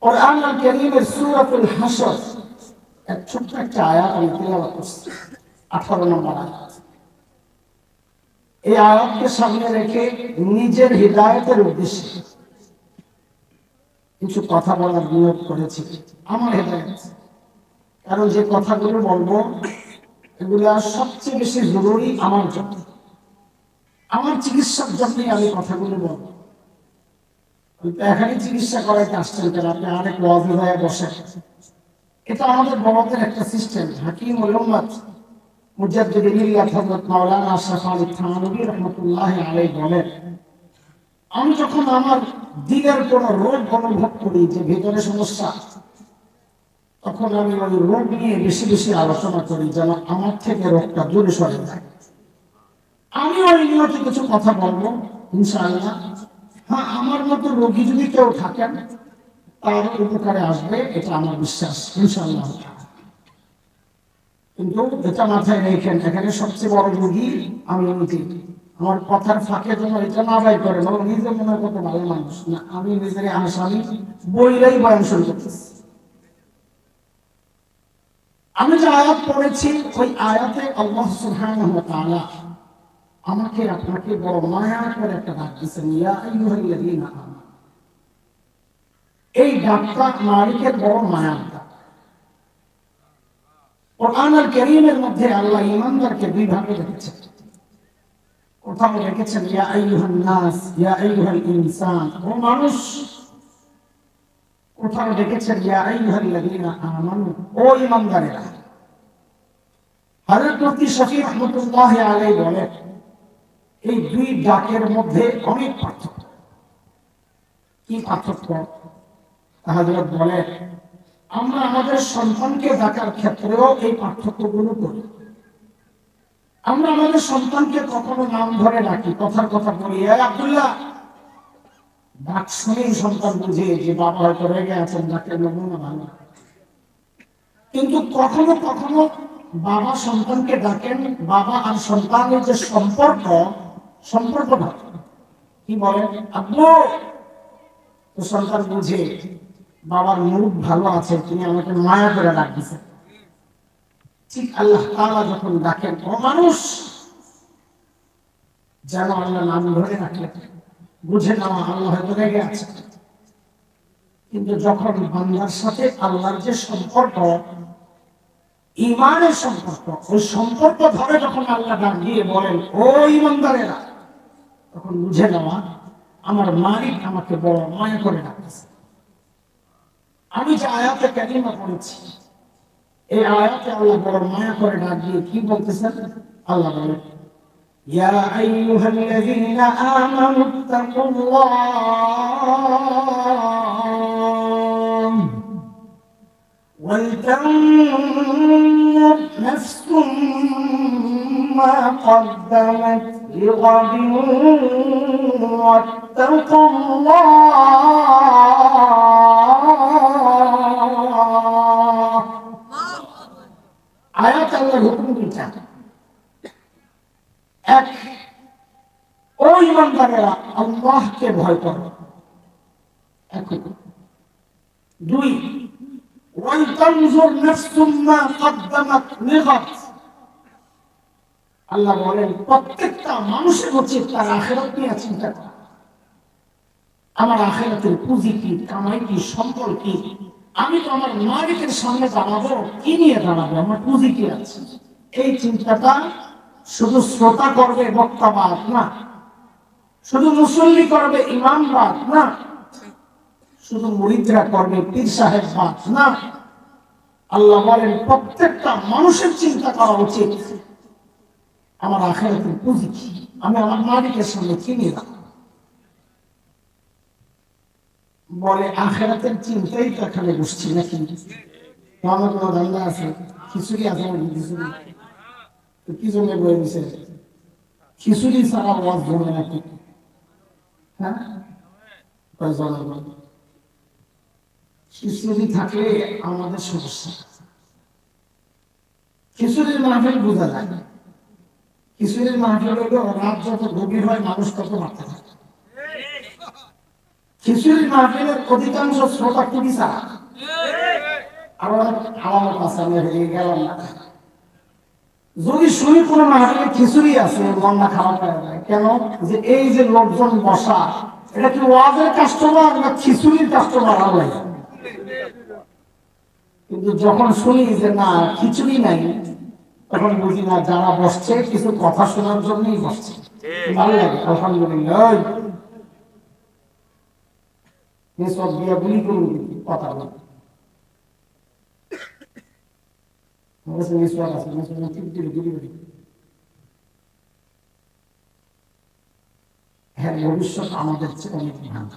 কোরআনুল কারীমের সূরাতুল হাসর এক ছোট্ট একটা আয়াত আমি তেলাওয়াত করছি, 18 নম্বর আয়াত। এই আয়াতকে সামনে রেখে নিজের হিদায়াতের উদ্দেশ্যে কিছু কথা বলার নিয়ত করেছি, আমার হিদায়াত। কারণ যে কথাগুলো বলবো এগুলা সবচেয়ে বেশি জরুরি আমার জন্য, আমার চিকিৎসার জন্যই আমি কথাগুলো বলবো। এখানে চিকিৎসা করাইতে আসছেন কেন? আপনি আরেক ওয়াজি হয়ে বসেন। এটা আমাদের বড়দের একটা সিস্টেম। হাকিম উম্মাত মুজাদ্দিদ মিল্লাত হযরত মাওলানা আশরাফ আলী থানভী রাহমাতুল্লাহি আলাইহি বলেন, আমি যখন আমার দিলের কোনো রোগ অনুভব করি যে ভেতরে সমস্যা, তখন আমি ওই রোগ নিয়ে বেশি বেশি আলোচনা করি যেন আমার থেকে রোগটা দূরে সরে যায়। আমি ওই নিয়তে কিছু কথা বলবো ইনশাআল্লাহ। হ্যাঁ, আমার মতো রোগী যদি কেউ থাকেন তার উপকারে আসবে, এটা আমার বিশ্বাস ইনশাআল্লাহ। কিন্তু এটা মাথায় রেখেন, এখানে সবচেয়ে বড় রোগী আমি নিজে। আমার কথার ফাঁকে যেন এটা না বাই করে বলো নিজে মনে কত ভালো মানুষ না, আমি নিজের আসামি বইলাই বয়ান শুরু করতেছি। আমি যে আয়াত পড়েছি ওই আয়াতে আল্লাহ সুবহানাহু ওয়া তাআলা আমাকে আপনাকে বড় মায়া করে একটা ডাক দিয়েছেন, ইয়া আইয়ুহাল্লাযীনা আমানু। এই ডাকটা মালিকের বড় মায়ার ডাক। কোরআনুল কারীমের মধ্যে আল্লাহ ঈমানদারকে দুই ভাগে রেখেছেন। কোথাও রেখেছেন ইয়া আইয়ুহান নাস, ইয়া আইয়ুহাল ইনসান, ও মানুষ। কোথাও রেখেছেন ইয়া আইয়ুহাল্লাযীনা আমানু, ও ঈমানদারেরা। হযরত মুফতি শফি রাহমাতুল্লাহি আলাইহি বলেন, এই দুই ডাকের মধ্যে অনেক পার্থক্য। কি পার্থক্য? হযরত বলেন, আমরা আমাদের সন্তানকে ডাকার ক্ষেত্রেও এই পার্থক্যগুলো করি। আমরা আমাদের সন্তানকে কখনো নাম ধরে ডাকি, কথার কথা বলি, এই আব্দুল্লাহ। ডাক শুনেই সন্তান বুঝে যে বাবা হয়তো রেগে আছেন, ডাকের নমুনা ভালো। কিন্তু কখনো কখনো বাবা সন্তানকে ডাকেন, বাবা আর সন্তানের যে সম্পর্কটা কি বলে, আব্বু। তো সন্তান বুঝে বাবার মুড ভালো আছে, তিনি আমাকে মায়া করে ডাক দিচ্ছেন। ঠিক আল্লাহ তাআলা যখন ডাকেন, ও মানুষ, যেন আল্লাহ নাম ধরে রাখলেন, বুঝে নেওয়া আল্লাহ হয়তো রেগে আছে। কিন্তু যখন বান্দার সাথে আল্লাহর যে সম্পর্ক, ঈমানের সম্পর্ক, ওই সম্পর্ক ধরে যখন আল্লাহ ডাক দিয়ে বলেন ও ঈমানদারেরা, তখন বুঝে নেওয়া আমার মালিক আমাকে বড় মায়া করে ডাকতেছে। আমি যে আয়াতে কারিমা পড়েছি, এই আয়াতে আল্লাহ বড় মায়া করে ডাক দিয়ে কি বলতেছেন? আল্লাহ বলেন, ইয়া আইয়ুহাল্লাযীনা আমানু তাকুল্লাহ ولتنظر نفس ما قدمت لغد واتقوا الله। আয়াত আল্লাহর হুকুম দিচ্ছেন, এক, ও ঈমানদারেরা আল্লাহকে ভয় করো, এক। দুই, ওয়ালতানজুর নাফসুম মা কদ্দামাত লিগাদ। আল্লাহ বলেন প্রত্যেকটা মানুষের উচিত তার আখিরাত নিয়ে চিন্তা করা। আমার আখিরাতের পুঁজি কি, কামাই কি, সম্পদ কি? আমি তো আমার মালিকের সামনে দাঁড়াবো, কি নিয়ে দাঁড়াবো, আমার পুঁজি কি আছে? এই চিন্তাটা শুধু শ্রোতা করবে বক্তাবাদ না, শুধু মুসল্লি করবে ইমামবাদ না, শুধু মুরিদরা করবে পীর সাহেববাদ না। আল্লাহ বলেন প্রত্যেকটা মানুষের চিন্তা করা উচিত আমার আখিরাতের পুঁজি কি, আমি আমার মালিকের সামনে কি নিয়ে রাখবো। বলে আখিরাতের চিন্তাই তো এখানে বসছি নাকি? আমার কোনো ধান্দা আছে? খিচুড়ি আছে নাকি? খিচুড়ি কি জন্য বয়ে দিছে? খিচুড়ি ছাড়া ওয়াজ জমে নাকি? হ্যাঁ, খিচুড়ি থাকলে আমাদের সমস্যা। খিচুড়ির মাহফিল বোঝা যায় না। খিচুড়ির মাহফিল হলো রাত যত গভীর হয় মানুষ তত মারতে থাকে। খিচুড়ি মাহফিলের অধিকাংশ শ্রোতা কুড়ি ছাড়া আরো অনেক আলামত আছে, আমি এদিকে গেলাম না। যদি শুনি কোনো মাহফিলে খিচুড়ি আছে, মনটা খারাপ হয়ে যায়। কেন? যে এই যে লোকজন বসা, এটা কি ওয়াজের কাস্টমার না খিচুড়ির কাস্টমার? আল্লাহ। কিন্তু যখন শুনি যে না খিচুড়ি নাই, তখন বুঝি না যারা বসছে কিছু কথা শোনার জন্যই বসছে। ভালো লাগে, আলহামদুলিল্লাহ। সব দিয়া গুলি করুন কথা বলে হ্যাঁ, ভবিষ্যৎ আমাদের চেয়ে অনেক ভালো।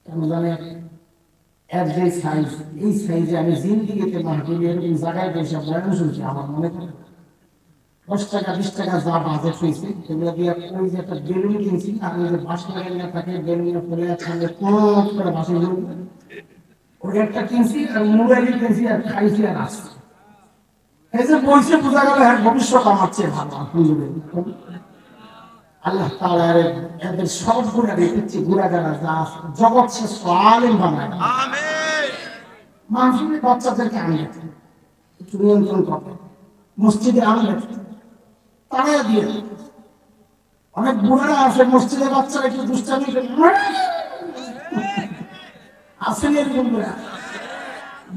কেন জানে? এর যে সাইজ, এই সাইজে আমি জিন্দিগিতে মাহফিল এরকম জায়গায় বসে বয়ান শুনছি, আমার মনে করে 10 টাকা 20 টাকা যা বাজেট হয়েছে এগুলো দিয়ে ওই যে একটা বেলুন কিনছি, আর ওই যে বাস লাগাইলে থাকে বেলুনে ফলে ছাড়লে কোট করে বাসে বেলুন, ওই একটা কিনছি আর মোবাইল কিনছি আর খাইছি আর আসছি। এই যে বইছে বোঝা গেল হ্যাঁ ভবিষ্যৎ আমার চেয়ে ভালো। আল্লাহ তাআলা এদের সব গুণা রেখেছে, গুণাগারা যা আছে জগৎ শ্রেষ্ঠ আলেম বানায়। আমিন। মাহফিলে বাচ্চাদেরকে আনবে, একটু নিয়ন্ত্রণ করবে, মসজিদে আনবে, তারা দিয়ে। অনেক বুড়ারা আছে মসজিদে, বাচ্চারা একটু দুষ্টামি আসেন এরকম বুড়া,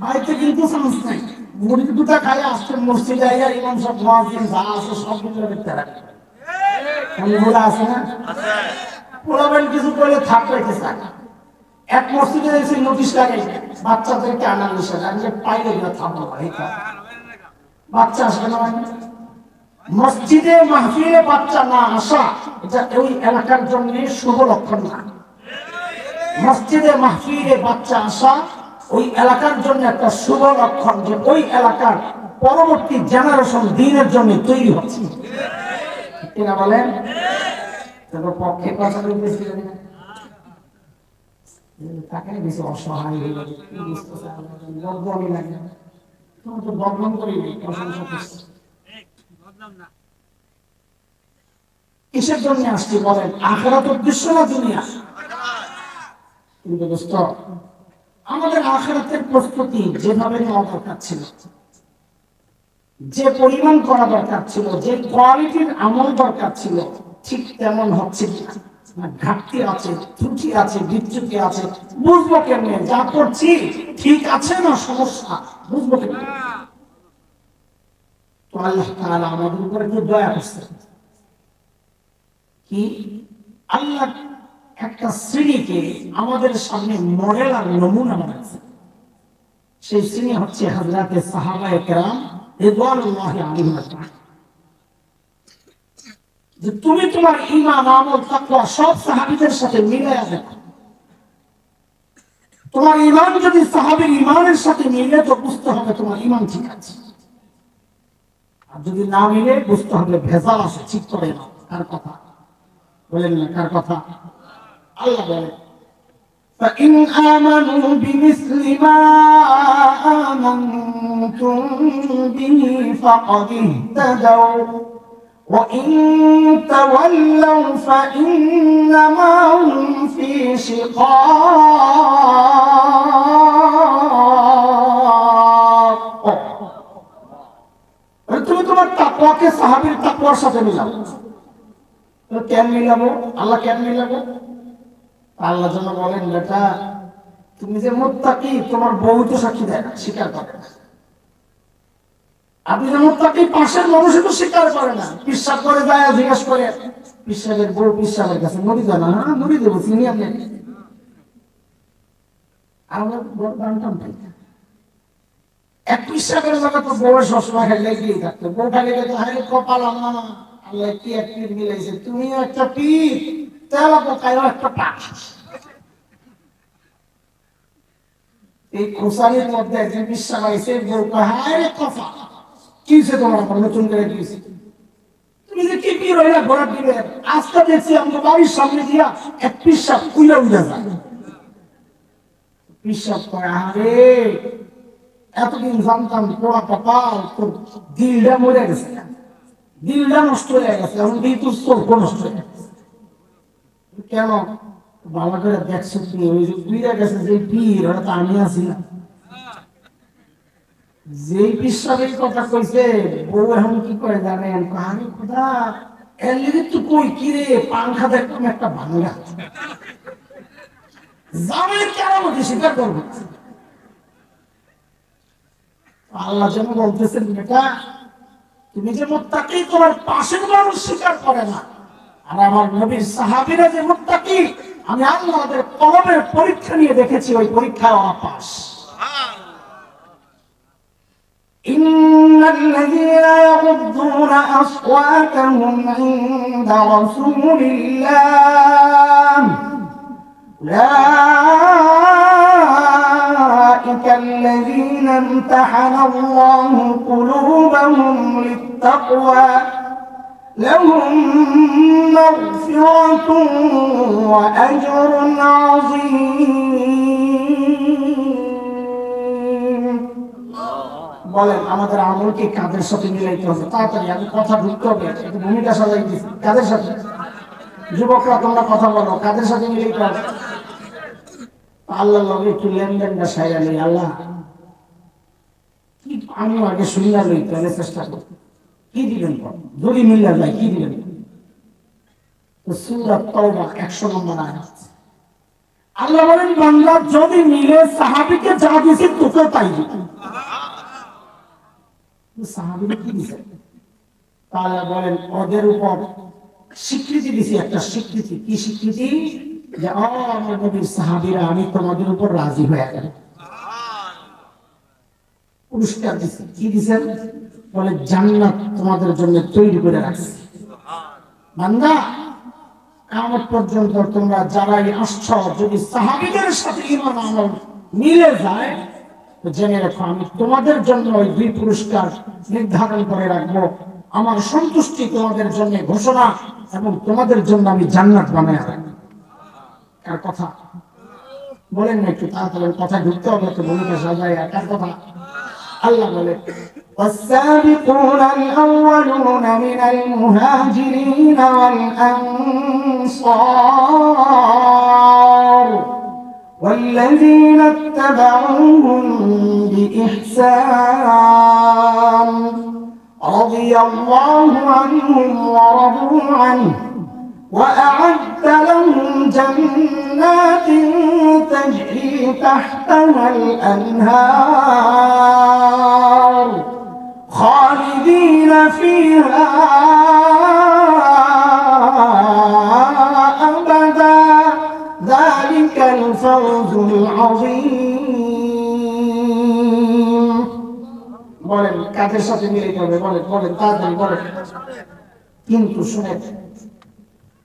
বাড়িতে কিন্তু চান্স নাই। মুড়ি দুটা খাই আসছে মসজিদে আইয়া ইমাম সব মুয়াজ্জিন যা আছে সব কিছু দেখতে রাখবে। বুড়া আছে না? পোলাবেন কিছু করলে থাক রেখে চায়। এক মসজিদে এসে নোটিশ লাগাই বাচ্চাদেরকে আনার নিষেধ, আমি যে পাইলে গিয়ে থামবো বাচ্চা আসবে না। মসজিদে মাহফিলে বাচ্চা না আসা এটা ওই এলাকার জন্য শুভ লক্ষণ না। মসজিদে মাহফিলে বাচ্চা আসা ওই এলাকার জন্য একটা শুভ লক্ষণ, যে ওই এলাকার পরবর্তী জেনারেশন দিনের জন্য তৈরি হচ্ছে। কিনা বলেন? পক্ষে কথা বলতেছি তাকে বেশি অসহায় হয়ে যাবে, বদনামি লাগে। তোমার তো বদনাম করি প্রশংসা করছি। কিসের জন্য আসছি বলেন? আখিরাত উদ্দেশ্য না দুনিয়া? কিন্তু দোস্ত, আমাদের আখিরাতের প্রস্তুতি যেভাবে নেওয়া দরকার ছিল, যে পরিমাণ করা দরকার ছিল, যে কোয়ালিটির আমল দরকার ছিল, ঠিক তেমন হচ্ছে না। ঘাটতি আছে, ত্রুটি আছে, বিচ্যুতি আছে। বুঝবো কেমনে যা করছি ঠিক আছে না সমস্যা? বুঝবো কেমনে? তো আল্লাহ তাআলা আমাদের উপরে কি দয়া করছে, কি আল্লাহ একটা শ্রেণীকে আমাদের সামনে মডেল আর নমুনা বানাচ্ছে। সেই শ্রেণী হচ্ছে হযরতে সাহাবায়ে কেরাম রিদওয়ানুল্লাহি আলাইহিম। যে তুমি তোমার ঈমান, আমল, তাকওয়া সব সাহাবীদের সাথে মিলায়া দেখো। তোমার ঈমান যদি সাহাবীর ঈমানের সাথে মিলে তো বুঝতে হবে তোমার ঈমান ঠিক আছে, আর যদি না মিলে বুঝতে হবে ভেজাল আছে, ঠিক করে নাও। কার কথা বলেন না? কার কথা? আল্লাহ বলে فإن آمنوا بمثل ما آمنتم به فقد اهتدوا وإن تولوا فإنما هم في شقاق। তুমি তোমার তাকওয়াকে সাহাবীর তাকওয়ার সাথে মিলাও। কেন মিলাবো? আল্লাহ কেন মিলাবো? আল্লাহ যেন বলেন বেটা তুমি যে মুত্তাকি, তোমার বউ তো সাক্ষী দেয় না, স্বীকার করে না। আপনি যে মুত্তাকি, পাশের মানুষই তো স্বীকার করে না। পিশাব করে যায়, জিজ্ঞাসা করে পিশাবের বউ পিশাবের কাছে মুড়ি দেয় না। হ্যাঁ মুড়ি দেবো, চিনি আপনি। আমরা জানতাম তাই এক পিশাবের জায়গা তো বউয়ের সবসময় হেলে গিয়ে থাকতো। বউ খালি গেছে হায় কপাল আমার, আল্লাহ কি এক পীর মিলাইছে, তুমিও একটা পীর, তেল পোকায়ও একটা পাক। এই খোসারির মধ্যে একজন বিশ্বাস আইছে, বউ হায় রে কফা কি হয়েছে তোমার, নতুন করে দিয়েছে তুমি যে কি পীর হইলা ঘোরার দিলে। আজকে দেখছি আমরা বাড়ির সামনে দিয়া এক পিসাব উইলা উইলা যায়। পিসাব করে আরে এতদিন জানতাম পোড়া কপাল, তোর দিলটা মরে গেছে, দিলটা নষ্ট হয়ে গেছে, এখন দিল তোর চোখ নষ্ট হয়ে গেছে। কেন? ভালো করে দেখছো কি ওই যে পীরা গেছে যে পীর ওরা তো আমি আছি না যেই পিসাবের কথা কইছে বউ এখন কি করে জানেন কাহানি খোদা এর লিগে তো কই কি রে পাংখা দেখলাম একটা ভাঙা জামাই কেরামতি স্বীকার করবো আল্লাহ যেন বলতেছেন বেটা তুমি যে মুত্তাকি তোমার পাশের মানুষ স্বীকার করে না আর আমার নবীর সাহাবীরা যে মুত্তাকি আমি আল্লাহ ওদের কলমের পরীক্ষা নিয়ে দেখেছি ওই পরীক্ষায় ওরা পাস إن الذين يغضون أصواتهم عند رسول الله أولئك الذين امتحن الله قلوبهم للتقوى لهم مغفرة وأجر عظيم বলেন আমাদের আমলকে কাদের সাথে মিলাইতে হবে তাড়াতাড়ি আমি কথা ঢুকতে হবে একটু ভূমিকা সাজাই দিচ্ছি কাদের সাথে যুবকরা তোমরা কথা বলো কাদের সাথে মিলাইতে হবে আল্লাহ লগে একটু লেনদেনটা সাইরা নেই আল্লাহ কি আমি আগে শুনিয়া লই তাহলে চেষ্টা করি কি দিবেন যদি মিল্লা যায় কি দিবেন তো সূরা তাওবা 100 নম্বর আয়াত আল্লাহ বলেন বান্দা যদি মিলে সাহাবীকে যা দিয়েছে তোকে তাই দিবে সাহাবীরা কি দিয়েছে তাআলা বলেন ওদের উপর স্বীকৃতি দিয়েছে একটা স্বীকৃতি কি স্বীকৃতি যে আমার নবীর সাহাবীরা আমি তোমাদের উপর রাজি হয়ে গেলাম পুরস্কার দিয়েছে কি দিয়েছেন বলে জান্নাত তোমাদের জন্য তৈরি করে রাখছি বান্দা কিয়ামত পর্যন্ত তোমরা যারাই আসছো যদি সাহাবীদের সাথে ঈমান আমল মিলে যায় তো জেনে রাখো আমি তোমাদের জন্য ওই দুই পুরস্কার নির্ধারণ করে রাখবো আমার সন্তুষ্টি তোমাদের জন্য ঘোষণা এবং তোমাদের জন্য আমি জান্নাত বানিয়ে রাখবো কার কথা বলেন না একটু তাড়াতাড়ি কথা ঢুকতে হবে তো ভূমিকা সাজায় কার কথা আল্লাহ বলে والسابقون الأولون من المهاجرين والأنصار والذين اتبعوهم بإحسان رضي الله عنهم ورضوا عنه وأعد لهم جنات تجري تحتها الأنهار خالدين فيها أبدا ذلك الفوز العظيم বলেন কাদের সাথে মিলিত হবে বলেন বলেন তাড়াতাড়ি বলেন কিন্তু শুনে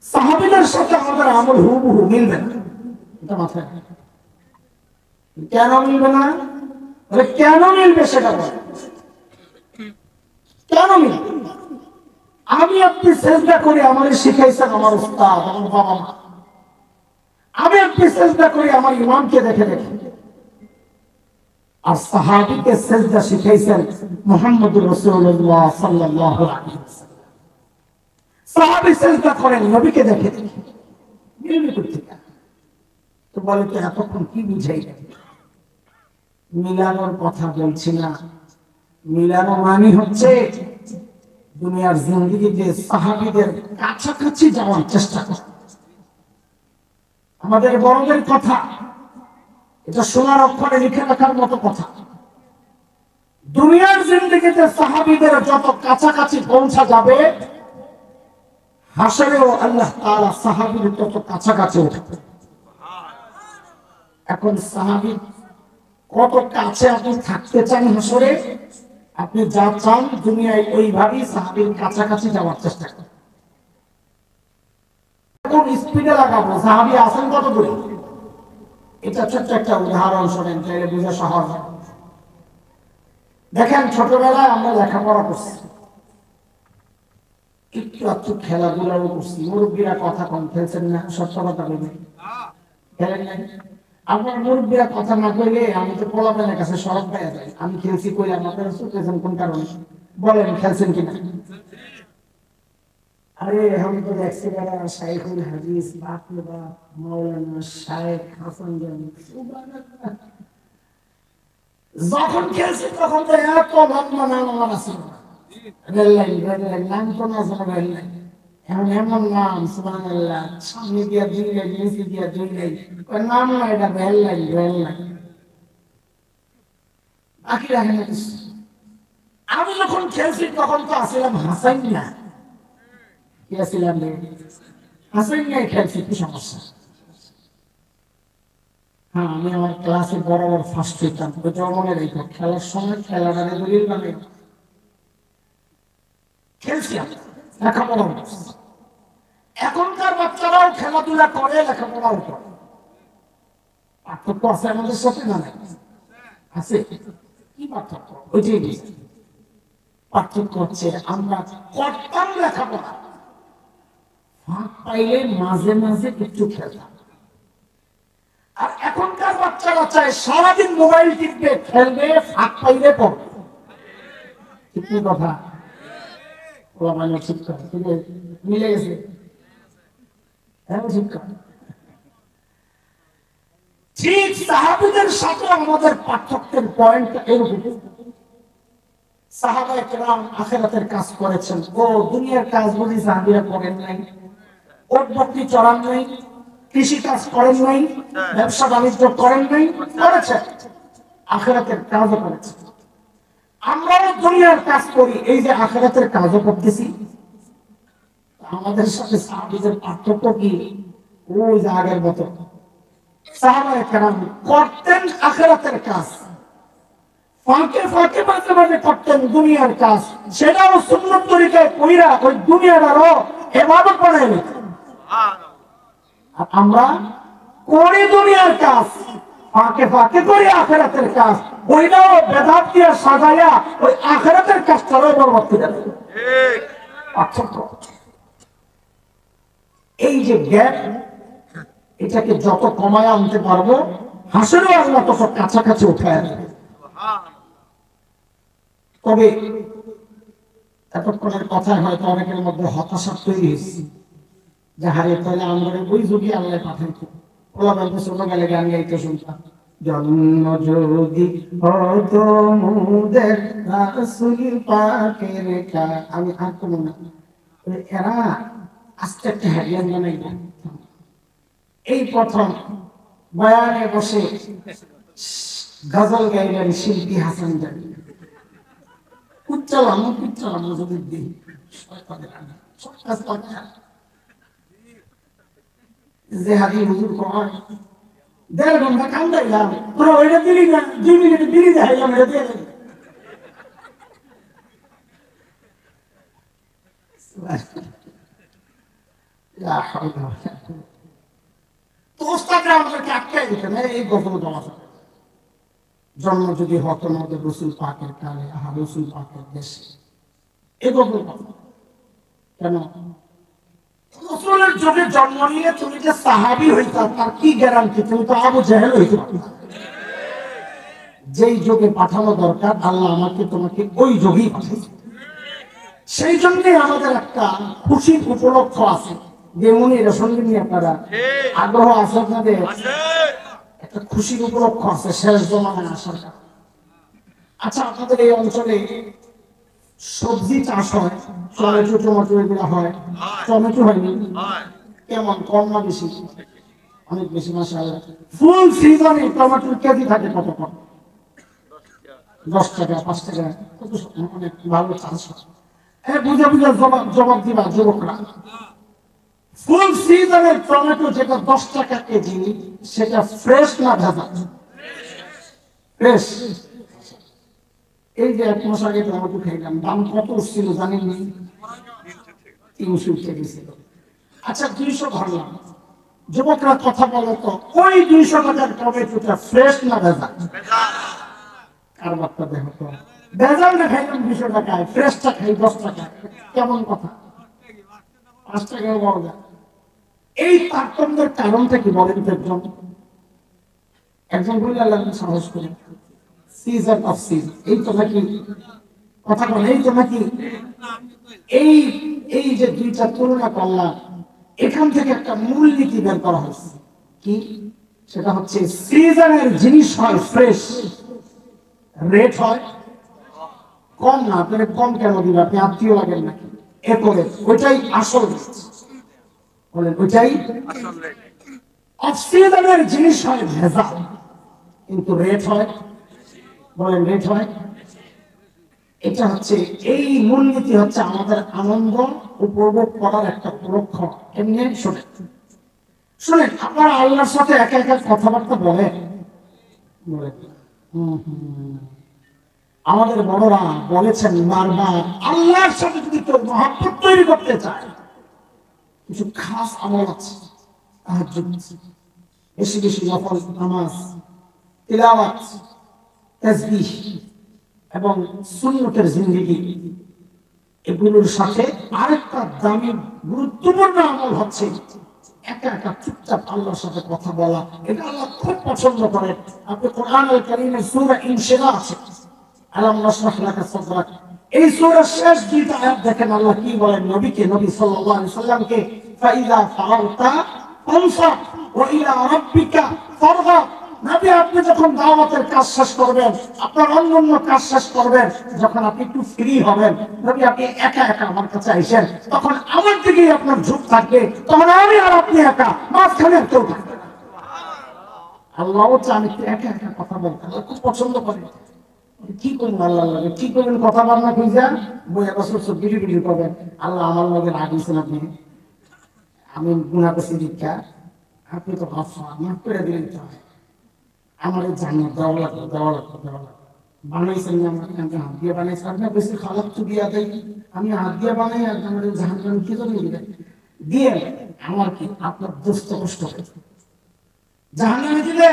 সাহাবীদের সাথে আমাদের আমল হুবহু মিলবে না এটা মাথায় কেন মিলবে না বলে কেন মিলবে সেটা বলে কেন মিলবে আমি আপনি চেষ্টা করি আমার শিখাইছেন আমার উস্তাদ আমার বাবা মা আমি আপনি চেষ্টা করি আমার ইমামকে দেখে দেখে আর সাহাবীকে সেজদা শিখাইছেন মুহাম্মদুর রাসূলুল্লাহ সাল্লাল্লাহু আলাইহি ওয়াসাল্লাম সাহাবী সেজদা করেন নবীকে দেখে দেখে মিলবে কোথা তো বলে তো এতক্ষণ কি বুঝাই মিলানোর কথা বলছি না মিলানো মানে হচ্ছে দুনিয়ার জিন্দেগিতে সাহাবীদের কাছাকাছি যাওয়ার চেষ্টা করা আমাদের বড়দের কথা এটা সোনার অক্ষরে লিখে রাখার মতো কথা দুনিয়ার জিন্দেগিতে সাহাবীদের যত কাছাকাছি পৌঁছা যাবে হাসরেও আল্লাহ তাআলা সাহাবীদের তত কাছাকাছি উঠবে এখন সাহাবী কত কাছে আপনি থাকতে চান হাসরে আপনি যা চান দুনিয়ায় ওইভাবেই সাহাবীর কাছাকাছি যাওয়ার চেষ্টা করেন কোন স্পিডে লাগাবো সাহাবী আছেন কত দূরে এটা ছোট্ট একটা উদাহরণ শোনেন তাহলে বোঝা সহজ দেখেন ছোটবেলায় আমরা লেখাপড়া করছি একটু খেলাধুলাও করছি মুরব্বীরা কথা কম খেলছেন না সত্য কথা বলবেন খেলেন না আপনার মুরব্বীরা কথা না কইলে আমি তো পোলাপেনের কাছে সরব পেয়ে যাই আমি খেলছি কইলে আপনারা চুপেছেন কোন কারণে বলেন খেলছেন কিনা আরে এখন তো দেখছি যারা শাইখুল হাদিস বাপ রে বাপ মাওলানা শাইখ হাসান জানি সুবহানাল্লাহ। যখন খেলছি তখন তো এত লম্বা নাম আমার আছে রেল লাইন নাম তো না জানা রেল লাইন এখন এমন নাম সুবহানাল্লাহ সামনে দিয়া দুই লাইন নিচে দিয়া দুই লাইন ওই নাম না এটা রেল লাইন বাকি রাখে না কিছু। আমি যখন খেলছি তখন তো আসলাম হাসাইন না কি আসলাম হাসাইন নাই খেলছি কি সমস্যা। হ্যাঁ আমি আমার ক্লাসে বরাবর ফার্স্ট হইতাম ওইটাও মনে রেখো খেলার সময় খেলাটা দলিল মানে খেলছি আমি লেখাপড়া করছি। এখনকার বাচ্চারাও খেলাধুলা করে লেখাপড়াও করে পার্থক্য আছে আমাদের সাথে না নাই আছে কি পার্থক্য ওইটাই পার্থক্য হচ্ছে আমরা করতাম লেখাপড়া ফাঁক পাইলে মাঝে মাঝে একটু খেলতাম আর এখনকার বাচ্চারা চায় সারাদিন মোবাইল টিপবে খেলবে ফাঁক পাইলে পড়বে ঠিক কথা ওরা মানে ঠিক কথা মিলে গেছে হ্যাঁ ঠিক কথা। ঠিক সাহাবীদের সাথে আমাদের পার্থক্যের পয়েন্ট এরকম সাহাবায়ে কেরাম আখিরাতের কাজ করেছেন ও দুনিয়ার কাজ বলি সাহাবীরা করেন নাই ওট বকরি চড়ান নাই কৃষি কাজ করেন নাই ব্যবসা বাণিজ্য করেন নাই করেছেন আখিরাতের কাজও করেছেন। আমরাও দুনিয়ার কাজ করি এই যে আখিরাতের কাজও করতেছি আমাদের সাথে সাহাবীদের পার্থক্য কি ওই যে আগের মতো সাহাবায়ে কেরাম করতেন আখিরাতের কাজ ফাঁকে ফাঁকে মাঝে মাঝে করতেন দুনিয়ার কাজ সেটাও সুন্নত তরিকায় কইরা ওই দুনিয়াটারও ইবাদত বানায় নিতেন। আর আমরা করি দুনিয়ার কাজ ফাঁকে ফাঁকে করি আখিরাতের কাজ ওইটাও বেদাত দিয়ে সাজাইয়া ওই আখিরাতের কাজটারও বরবাদ করে দেয়। পার্থক্য এই যে গ্যাপ এটাকে যত কমায় আনতে পারবো হাসিরও আল্লাহ তত কাছাকাছি উঠায় আনবে। তবে এতক্ষণের কথায় হয়তো অনেকের মধ্যে হতাশা তৈরি হয়েছে যে হারিয়ে তাহলে আমরা ওই যুগে আল্লাহ পাঠাইতো ওলা বলতে ছোটবেলায় গান গাইতে শুনতাম জন্ম যদি হতো মুদের রাসূল পাকের কা আমি আর কোনো না এরা আস্তে একটা হেডলাইন বানাই এই প্রথম বয়ানে বসে গজল গাইলেন শিল্পী হাসান জানি উচ্চালাম যদি দিই যে হাদি হুজুর কয় 1.5 ঘন্টা কান্দাইলাম তোরা ওইটা দিলি না 2 মিনিটে দিলি দেখাইলাম এটা দিয়ে এই গল্প জন্ম যদি হতো আমাদের রসুল পাকের কালে রসুল পাকের দেশে এই গল্প কেন রসুলের যুগে জন্ম নিয়ে তুমি যে সাহাবী হইতা তার কি গ্যারান্টি তুমি তো আবু জাহেল হইতে পারতা। যেই যুগে পাঠানো দরকার আল্লাহ আমাকে তোমাকে ওই যুগেই পাঠাইছে। সেই জন্যই আমাদের একটা খুশির উপলক্ষ আছে যেমনি রসুলকে নিয়ে আপনারা আগ্রহ আছে আপনাদের একটা খুশির উপলক্ষ আছে শেষ জমানায় আসার। আচ্ছা আপনাদের এই অঞ্চলে সবজি চাষ হয় টমেটো টমেটো এগুলো হয় টমেটো হয়নি কেমন কম না বেশি অনেক বেশি মাশাআল্লাহ। ফুল সিজনে টমেটোর কেজি থাকে কত কম 10 টাকা 5 টাকা কত অনেক ভালো চাষ হয়। হ্যাঁ বুঝে বুঝে জবাব দিবা যুবকরা ফুল সিজনের টমেটো যেটা 10 টাকা কেজি সেটা ফ্রেশ না ভেজা ফ্রেশ। এই যে 1 মাস আগে টমেটো খাইলাম দাম কত ছিল জানেন নি 300 উঠে গেছিল। আচ্ছা 200 ধরলাম যুবকরা কথা বলো তো ওই 200 টাকার টমেটোটা ফ্রেশ না ভেজা কার বার্তা দেখো তো ভেজাল না খাইলাম 200 টাকায় ফ্রেশটা খাই 10 টাকা কেমন কথা 5 টাকা বড় যায়। এই তারতম্যের কারণটা কি বলেন তো একজন বলে আল্লাহ সাহস করে সিজন অফ সিজন এই তো নাকি কথা বলে এই তো নাকি এই এই যে দুইটা তুলনা করলাম, এখান থেকে একটা মূলনীতি বের করা হয়েছে। কি? সেটা হচ্ছে সিজনের জিনিস হয় ফ্রেশ, রেট হয় কম। না, আপনাকে কম কেন দিবে? আপনি আত্মীয় লাগেন নাকি? এরপরে ওইটাই আসল রেট। বলেন ওইটাই আসল রেট। অফ সিজনের জিনিস হয় ভেজাল, কিন্তু রেট হয়, বলেন রেট হয়। এটা হচ্ছে, এই মূলনীতি হচ্ছে আমাদের আনন্দ উপভোগ করার একটা লক্ষ্য। এমনি শোনেন শোনেন, আপনারা আল্লাহর সাথে একা একা কথাবার্তা বলেন? আমাদের বড়রা বলেছেন বারবার, আল্লাহর সাথে যদি তোর মহব্বত তৈরি করতে চায়, কিছু খাস আমল আছে। তাহাজ্জুদ, বেশি বেশি নফল নামাজ, তিলাওয়াত, তাসবিহ এবং সুন্নতের জিন্দেগি, এগুলোর সাথে আরেকটা দামি গুরুত্বপূর্ণ আমল হচ্ছে একা একা চুপচাপ আল্লাহর সাথে কথা বলা। এটা আল্লাহ খুব পছন্দ করেন। আপনি কোরআনুল কারীমের সূরা ইনশিরাহ আছে, আলাম নাশরাহ লাকা সাদরাক, এই সূরার শেষ দুইটা আয়াত দেখেন আল্লাহ কি বলেন নবীকে, নবী সাল্লাল্লাহু আলাইহি সাল্লামকে, ফাইযা ফারাগতা ফানসাব ওয়া ইলা রাব্বিকা ফারগাব। নবী, আপনি যখন দাওয়াতের কাজ শেষ করবেন, আপনার অন্যান্য কাজ শেষ করবেন, যখন আপনি একটু ফ্রি হবেন, নবী আপনি একা একা আমার কাছে আইসেন, তখন আমার দিকেই আপনার ঝোঁক থাকবে, তখন আমি আর আপনি একা, মাঝখানে কেউ থাকবে না। আল্লাহও চান একটু একা একা কথা বলতে, আল্লাহ খুব পছন্দ করে। কি করবেন আল্লাহ লাগে, কি করবেন কথা বলনা খুঁজা বই বছর সব বিড়ি বিড়ি করবেন। আল্লাহ আমার লগে রাগিয়েছেন, আপনি আমি গুণা করছি দীক্ষা, আপনি তো ভাবছেন মাফ করে দিলেন, তো আমার জান্নাত দেওয়া লাগবে, দেওয়া লাগবে, দেওয়া লাগবে। বানাইছেন আমাকে হাত দিয়ে বানাইছেন, আপনার বেশি খারাপ তো দিয়া দেয়, আমি হাত দিয়ে বানাই আর আমার জাহান্নাম কি জন্য দিবেন দিয়ে? আমার কি আপনার দুস্থ কষ্ট হয়েছে? জাহান্নামে দিলে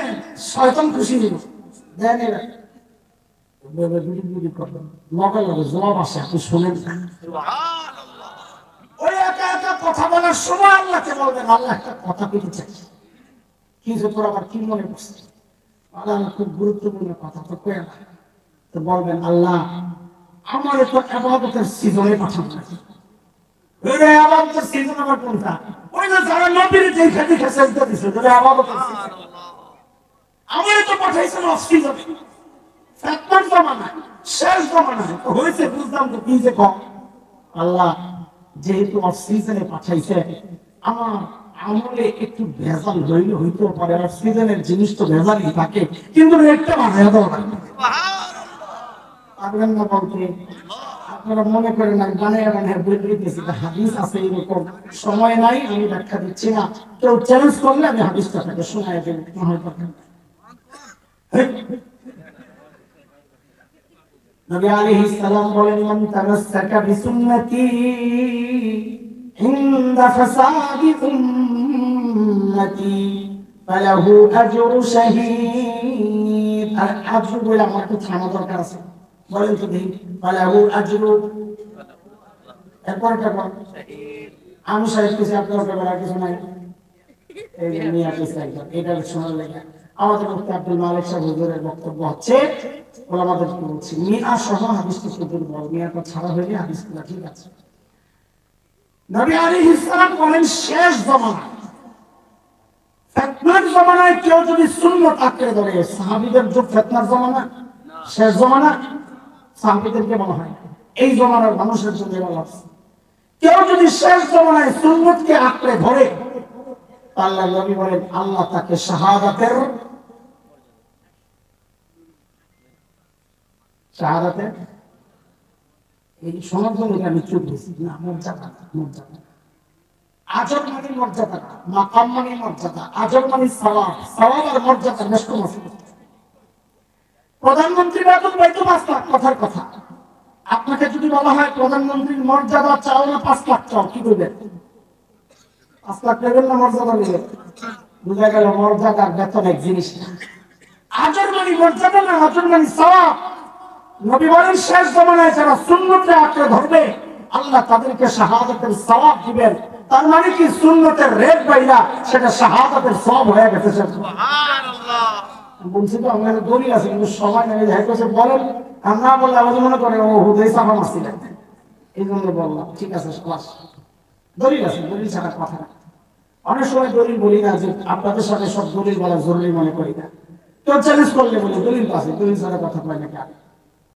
শয়তান খুশি দিল, দেন এরা মগা লাগে, জবাব আসে, আপনি শোনেন না। ওই একা একা কথা বলার সময় আল্লাহকে বলবেন, আল্লাহ একটা কথা বলতে চাই, কিন্তু তোর আবার কি মনে করছে? আল্লাহ খুব গুরুত্বপূর্ণ কথা তো কয়ে না, তো বলবেন আল্লাহ আমার তো ইবাদতের সিজনে পাঠান নাকি? ওই ইবাদতের সিজন আমার কোনটা? ওই যে যারা নবীর দেখে দেখে সেজদা দিছে, যারা ইবাদতের সিজন, আমার তো পাঠাইছেন অফ সিজনে, ফিতনার জামানায়, শেষ জামানায়। তো হয়েছে বুঝলাম তো কি যে কম। আল্লাহ যেহেতু অফ সিজনে পাঠাইছে, আমার আমলে একটু ভেজাল হইলে হইতেও পারে, আর সিজনের জিনিস তো ভেজালই থাকে, কিন্তু রেটটা বাড়াইয়া দেওয়া লাগবে। পারবেন না বলতে? আপনারা মনে করেন আমি বানাইয়া বানাইয়া বই দিতেছি, হাদিস আছে এরকম, সময় নাই আমি ব্যাখ্যা দিচ্ছি না। কেউ চ্যালেঞ্জ করলে আমি হাদিসটা তাকে শোনাই দেব। নবী আলাইহিস সালাম বলেন, মান তামাসসাকা বিসুন্নতি ইনদা ফাসাদি উম্মতি ফালাহু আজরু শাহীদ। আর আজরু বলে আমার তো থামা দরকার আছে, বলেন তো দেখি, ফালাহু আজরু, এরপরটা বল শাহীদ। আমি শাহীদ কিছু আপনার ব্যাপারে কিছু নাই, এই যে মিয়া কিছু একদম এটা শোনার লাগে। আমাদের মুফতি আব্দুল মালিক সাহেব হুজুরের বক্তব্য হচ্ছে, ওলামাদের কি বলছি, মিয়া সহ হাদিসটা দুর্বল, মিয়াটা ছাড়া হইলে হাদিসগুলো ঠিক আছে। নবী আলাইহিস সালাম বলেন শেষ জামানা, ফিতনার জামানায় কেউ যদি সুন্নাত আঁকড়ে ধরে, সাহাবীদের যুগ ফিতনার জামানা, শেষ জামানা, সাহাবীদেরকে বলা হয় এই জামানার মানুষের জন্য বলা আছে। কেউ যদি শেষ জামানায় সুন্নাতকে আঁকড়ে ধরে, আল্লাহ নবী বলেন আল্লাহ তাকে শাহাদাতের এই শোনার জন্য আমি চুপ দিয়েছি না, মর্যাদা, মর্যাদা, আজব মানে মর্যাদা, মাকাম মানে মর্যাদা, আজব মানে সওয়াব, সওয়াব আর মর্যাদা নষ্ট মসজিদ। প্রধানমন্ত্রী বেতন পাইতো 5 লাখ, কথার কথা। আপনাকে যদি বলা হয় প্রধানমন্ত্রীর মর্যাদা চাও না 5 লাখ চাও, কি করবেন? 5 লাখ নেবেন না মর্যাদা নেবেন? বুঝা গেল মর্যাদা বেতন এক জিনিস না। আজর মানে মর্যাদা না, আজর মানে সওয়াব। নবী বলেন শেষ জামানায় যারা সুন্নতে আঁকড়ে ধরবে, আল্লাহ তাদেরকে শাহাদাতের সওয়াব দিবেন। তার মানে কি সুন্নতের রেট বাইরা সেটা শাহাদাতের সওয়াব হয়ে গেছে। সুবহানাল্লাহ। বলছি তো আমাদের দলিল আছে, কিন্তু সময় নেই। বলেন আমরা বললে আবার মনে করে ও হুদাই সাফা মাসিলেন, এই জন্য বললাম ঠিক আছে ক্লাস দলিল আছে, দলিল ছাড়া কথা না। অনেক সময় দলিল বলি না, যে আপনাদের সাথে সব দলিল বলা জরুরি মনে করি না। কেউ চ্যালেঞ্জ করলে বলি দলিল আছে, দলিল ছাড়া কথা কয় না কেন?